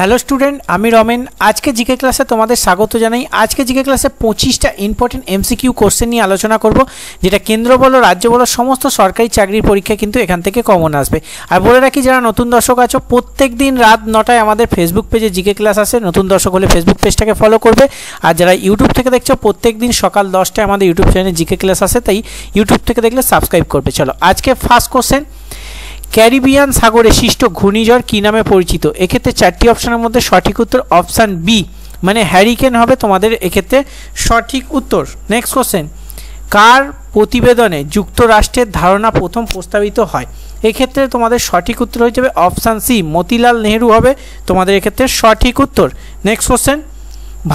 Hello student, আমি রমেন। আজকে GK ক্লাসে তোমাদের স্বাগত জানাই। আজকে জিকে ক্লাসে 25টা ইম্পর্টেন্ট এমসিকিউ কোশ্চেন নিয়ে আলোচনা করব, যেটা কেন্দ্র বলো রাজ্য বলো সমস্ত সরকারি চাকরির পরীক্ষা কিন্তু এখান থেকে কমন আসবে। আর বলে রাখি, যারা নতুন দর্শক আছো, প্রত্যেক দিন রাত 9টায় আমাদের ফেসবুক পেজে জিকে ক্লাস আসে। নতুন দর্শক হলে ফেসবুক পেজটাকে ফলো করবে। আর যারা ইউটিউব থেকে দেখছো, প্রত্যেক দিন সকাল 10টায় আমাদের ইউটিউব চ্যানেলে জিকে ক্লাস আসে, তাই ইউটিউব থেকে দেখলে সাবস্ক্রাইব করবে। চলো আজকে ফার্স্ট কোশ্চেন, ক্যারিবিয়ান সাগরে সৃষ্ট ঘূর্ণিঝড় কী নামে পরিচিত? এক্ষেত্রে 4টি অপশনের মধ্যে সঠিক উত্তর অপশান বি, মানে হ্যারিকেন হবে তোমাদের এক্ষেত্রে সঠিক উত্তর। নেক্সট কোশ্চেন, কার প্রতিবেদনে যুক্তরাষ্ট্রের ধারণা প্রথম প্রস্তাবিত হয়? এক্ষেত্রে তোমাদের সঠিক উত্তর হয়ে যাবে অপশান সি, মতিলাল নেহেরু হবে তোমাদের এক্ষেত্রে সঠিক উত্তর। নেক্সট কোশ্চেন,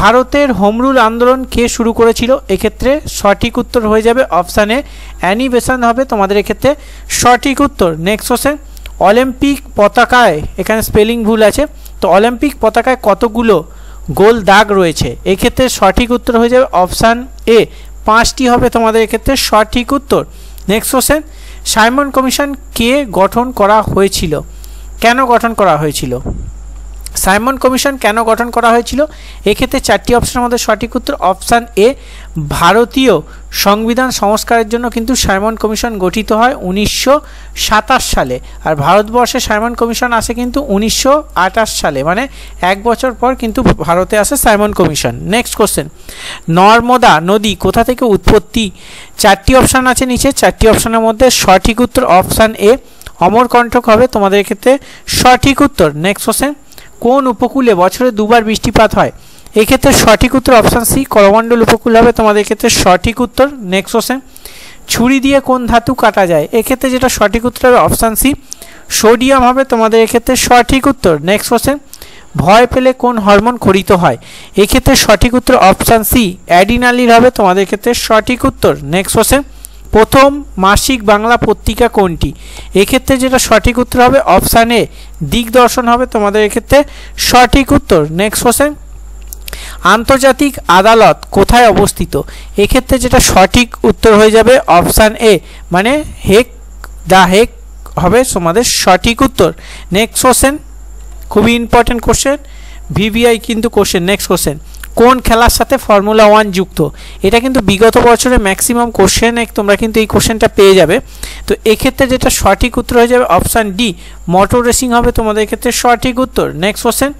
ভারতের হোম রুল আন্দোলন কে শুরু করেছিল? এক্ষেত্রে সঠিক উত্তর হয়ে যাবে অপশান এ, অ্যানি বেসান্ট হবে তোমাদের এক্ষেত্রে সঠিক উত্তর। নেক্সট কোশ্চেন, অলিম্পিক পতাকায়, এখানে স্পেলিং ভুল আছে, তো অলিম্পিক পতাকায় কতগুলো গোল দাগ রয়েছে? এক্ষেত্রে সঠিক উত্তর হয়ে যাবে অপশান এ, 5টি হবে তোমাদের এক্ষেত্রে সঠিক উত্তর। নেক্সট কোশ্চেন, সাইমন কমিশন কে গঠন করা হয়েছিল? কেন গঠন করা হয়েছিল? সাইমন কমিশন কেন গঠন করা হয়েছিল? এক্ষেত্রে 4টি অপশনের মধ্যে সঠিক উত্তর অপশান এ, ভারতীয় সংবিধান সংস্কারের জন্য কিন্তু সাইমন কমিশন গঠিত হয় 1927 সালে। আর ভারতবর্ষে সাইমন কমিশন আসে কিন্তু 1928 সালে, মানে 1 বছর পর কিন্তু ভারতে আসে Simon commission. Next question, Narmada নদী কোথা থেকে উৎপত্তি? 4টি অপশান আছে নিচে, 4টি অপশনের মধ্যে সঠিক উত্তর অপশান এ, অমরকণ্টক হবে তোমাদের ক্ষেত্রে সঠিক উত্তর। নেক্সট কোশ্চেন, কোন উপকূলে বছরে 2বার বৃষ্টিপাত হয়? এক্ষেত্রে সঠিক উত্তর অপশান সি, করমণ্ডল উপকূল হবে তোমাদের ক্ষেত্রে সঠিক উত্তর। নেক্সট কোশ্চেন, ছুরি দিয়ে কোন ধাতু কাটা যায়? এক্ষেত্রে যেটা সঠিক উত্তর হবে অপশান সি, সোডিয়াম হবে তোমাদের এক্ষেত্রে সঠিক উত্তর। নেক্সট কোশ্চেন, ভয় পেলে কোন হরমোন খরিত হয়? এক্ষেত্রে সঠিক উত্তর অপশান সি, অ্যাডিনালিন হবে তোমাদের ক্ষেত্রে সঠিক উত্তর। নেক্সট কোশ্চেন, প্রথম মাসিক বাংলা পত্রিকা কোনটি? এক্ষেত্রে যেটা সঠিক উত্তর হবে অপশান এ, দিগদর্শন হবে তোমাদের এক্ষেত্রে সঠিক উত্তর। নেক্সট কোশ্চেন, আন্তর্জাতিক আদালত কোথায় অবস্থিত? এক্ষেত্রে যেটা সঠিক উত্তর হয়ে যাবে অপশান এ, মানে হেগ, দ্য হেগ হবে তোমাদের সঠিক উত্তর। নেক্সট কোশ্চেন, খুবই ইম্পর্টেন্ট কোশ্চেন, ভিভিআই কিন্তু কোশ্চেন। নেক্সট কোশ্চেন, কোন খেলার সাথে ফর্মুলা 1 যুক্ত? এটা কিন্তু বিগত বছরে ম্যাক্সিমাম কোশ্চেনে তোমরা কিন্তু এই কোশ্চেনটা পেয়ে যাবে। তো এক্ষেত্রে যেটা সঠিক উত্তর হয়ে যাবে অপশান ডি, মোটর রেসিং হবে তোমাদের ক্ষেত্রে সঠিক উত্তর। নেক্সট কোশ্চেন,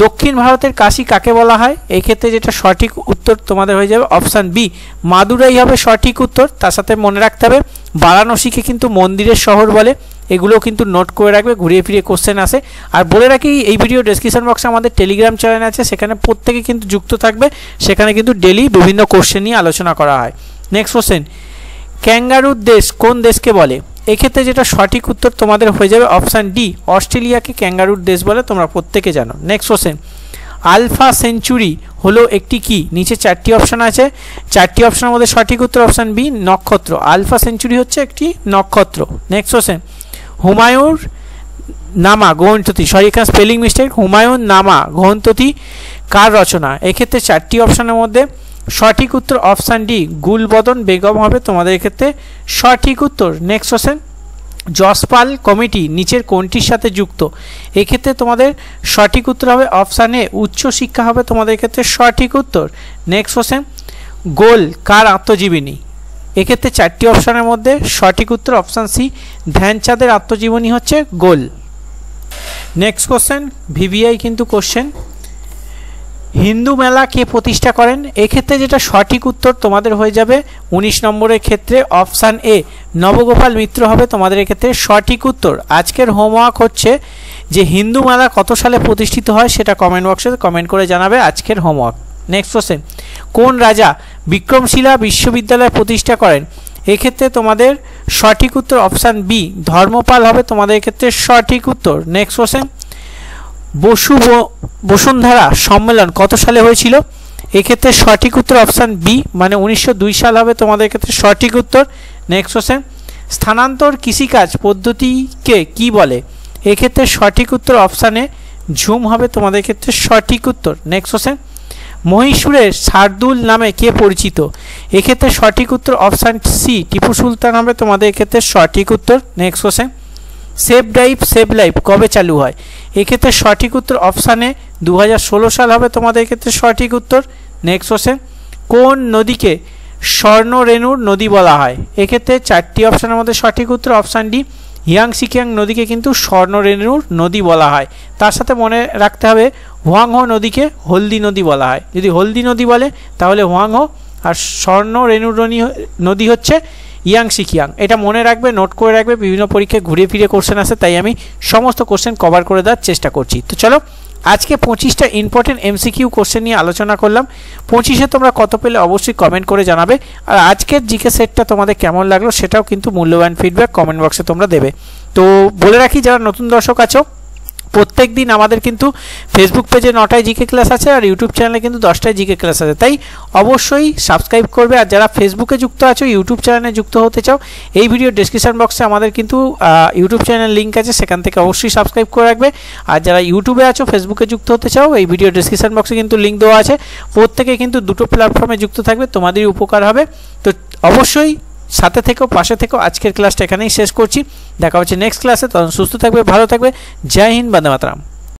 দক্ষিণ ভারতের কাশী কাকে বলা হয়? এই ক্ষেত্রে যেটা সঠিক উত্তর তোমাদের হয়ে যাবে অপশান বি, মাদুরাই হবে সঠিক উত্তর। তার সাথে মনে রাখতে হবে বারাণসীকে কিন্তু মন্দিরের শহর বলে, এগুলোও কিন্তু নোট করে রাখবে, ঘুরিয়ে ফিরিয়ে কোশ্চেন আসে। আর বলে রাখি, এই ভিডিও ডেসক্রিপশন বক্সে আমাদের টেলিগ্রাম চ্যানেল আছে, সেখানে প্রত্যেকে কিন্তু যুক্ত থাকবে, সেখানে কিন্তু ডেলি বিভিন্ন কোশ্চেন নিয়ে আলোচনা করা হয়। নেক্সট কোশ্চেন, ক্যাঙ্গারুর দেশ কোন দেশকে বলে? এক্ষেত্রে যেটা সঠিক উত্তর তোমাদের হয়ে যাবে অপশান ডি, অস্ট্রেলিয়াকে ক্যাঙ্গারুর দেশ বলে, তোমরা প্রত্যেকে জানো। নেক্সট কোশ্চেন, আলফা সেঞ্চুরি হলো একটি কি? নিচে 4টি অপশান আছে, 4টি অপশানের মধ্যে সঠিক উত্তর অপশান বি, নক্ষত্র। আলফা সেঞ্চুরি হচ্ছে একটি নক্ষত্র। নেক্সট কোশ্চেন, হুমায়ুন নামা গ্রন্থটি, সরি এখানে স্পেলিং মিস্টেক, হুমায়ুন নামা গ্রন্থটি কার রচনা? এক্ষেত্রে 4টি অপশানের মধ্যে সঠিক উত্তর অপশান ডি, গুলবদন বেগম হবে তোমাদের ক্ষেত্রে সঠিক উত্তর। নেক্সট কোশ্চেন, যশপাল কমিটি নিচের কোনটির সাথে যুক্ত? এক্ষেত্রে তোমাদের সঠিক উত্তর হবে অপশান এ, উচ্চশিক্ষা হবে তোমাদের ক্ষেত্রে সঠিক উত্তর। নেক্সট কোশ্চেন, গোল কার আত্মজীবনী? এক্ষেত্রে 4টি অপশানের মধ্যে সঠিক উত্তর অপশান সি, ধ্যানচাঁদের আত্মজীবনী হচ্ছে গোল। নেক্সট কোশ্চেন, ভিভিআই কিন্তু কোশ্চেন, হিন্দু মেলা কে প্রতিষ্ঠা করেন? এক্ষেত্রে যেটা সঠিক উত্তর তোমাদের হয়ে যাবে 19 নম্বরের ক্ষেত্রে অপশান এ, নবগোপাল মিত্র হবে তোমাদের ক্ষেত্রে সঠিক উত্তর। আজকের হোমওয়ার্ক হচ্ছে যে হিন্দু মেলা কত সালে প্রতিষ্ঠিত হয়, সেটা কমেন্ট বক্সে কমেন্ট করে জানাবে আজকের হোমওয়ার্ক। নেক্সট কোশ্চেন, কোন রাজা বিক্রমশিলা বিশ্ববিদ্যালয় প্রতিষ্ঠা করেন? এক্ষেত্রে তোমাদের সঠিক উত্তর অপশান বি, ধর্মপাল হবে তোমাদের ক্ষেত্রে সঠিক উত্তর। নেক্সট কোশ্চেন, বসুন্ধরা সম্মেলন কত সালে হয়েছিল? এক্ষেত্রে সঠিক উত্তর অপশান বি, মানে 1902 সাল হবে তোমাদের ক্ষেত্রে সঠিক উত্তর। নেক্সট কোশ্চেন, স্থানান্তর কৃষিকাজ পদ্ধতিকে কি বলে? এক্ষেত্রে সঠিক উত্তর অপশানে ঝুম হবে তোমাদের ক্ষেত্রে সঠিক উত্তর। নেক্সট কোশ্চেন, মহীশূরের শার্দুল নামে কে পরিচিত? এক্ষেত্রে সঠিক উত্তর অপশান সি, টিপু সুলতান হবে তোমাদের ক্ষেত্রে সঠিক উত্তর। Next question, save drive save life কবে চালু হয়? এক্ষেত্রে সঠিক উত্তর অপশানে 2016 সাল হবে তোমাদের ক্ষেত্রে সঠিক উত্তর। নেক্সট কোশ্চেন, কোন নদীকে স্বর্ণরেণুর নদী বলা হয়? এক্ষেত্রে 4টি অপশানের মধ্যে সঠিক উত্তর অপশান ডি, ইয়াংসিকিয়াং নদীকে কিন্তু স্বর্ণরেণুর নদী বলা হয়। তার সাথে মনে রাখতে হবে হোয়াংহো নদীকে হলদি নদী বলা হয়। যদি হলদি নদী বলে তাহলে হোয়াংহো, আর স্বর্ণরেণুর নদী হচ্ছে ইয়াংসিকিয়াং। এটা মনে রাখবে, নোট করে রাখবে, বিভিন্ন পরীক্ষায় ঘুরে ফিরে কোশ্চেন আসে, তাই আমি সমস্ত কোশ্চেন কভার করে দেওয়ার চেষ্টা করছি। তো চলো আজকে 25টা ইম্পর্টেন্ট এমসিকিউ কোশ্চেন নিয়ে আলোচনা করলাম। 25-এ তোমরা কত পেলে অবশ্যই কমেন্ট করে জানাবে। আর আজকের জিকে সেটটা তোমাদের কেমন লাগলো সেটাও কিন্তু মূল্যবান ফিডব্যাক কমেন্ট বক্সে তোমরা দেবে। তো বলে রাখি, যারা নতুন দর্শক আছো, প্রত্যেক দিন আমাদের কিন্তু ফেসবুক পেজে 9টায় জিকে ক্লাস আছে, আর ইউটিউব চ্যানেলে কিন্তু 10টায় জিকে ক্লাস আছে, তাই অবশ্যই সাবস্ক্রাইব করবে। আর যারা ফেসবুকে যুক্ত আছো, ইউটিউব চ্যানেলে যুক্ত হতে চাও, এই ভিডিও ডেসক্রিপশন বক্সে আমাদের কিন্তু ইউটিউব চ্যানেল লিঙ্ক আছে, সেখান থেকে অবশ্যই সাবস্ক্রাইব করে রাখবে। আর যারা ইউটিউবে আছো, ফেসবুকে যুক্ত হতে চাও, এই ভিডিও ডেসক্রিপশন বক্সে কিন্তু লিঙ্ক দেওয়া আছে। প্রত্যেকে কিন্তু দুটো প্ল্যাটফর্মে যুক্ত থাকবে, তোমাদেরই উপকার হবে। তো অবশ্যই সাথে থেকেও, পাশে থেকেও। আজকের ক্লাসটা এখানেই শেষ করছি, দেখা হচ্ছে নেক্সট ক্লাসে। তখন সুস্থ থাকবে, ভালো থাকবে। জয় হিন্দ, বন্দে মাতরম।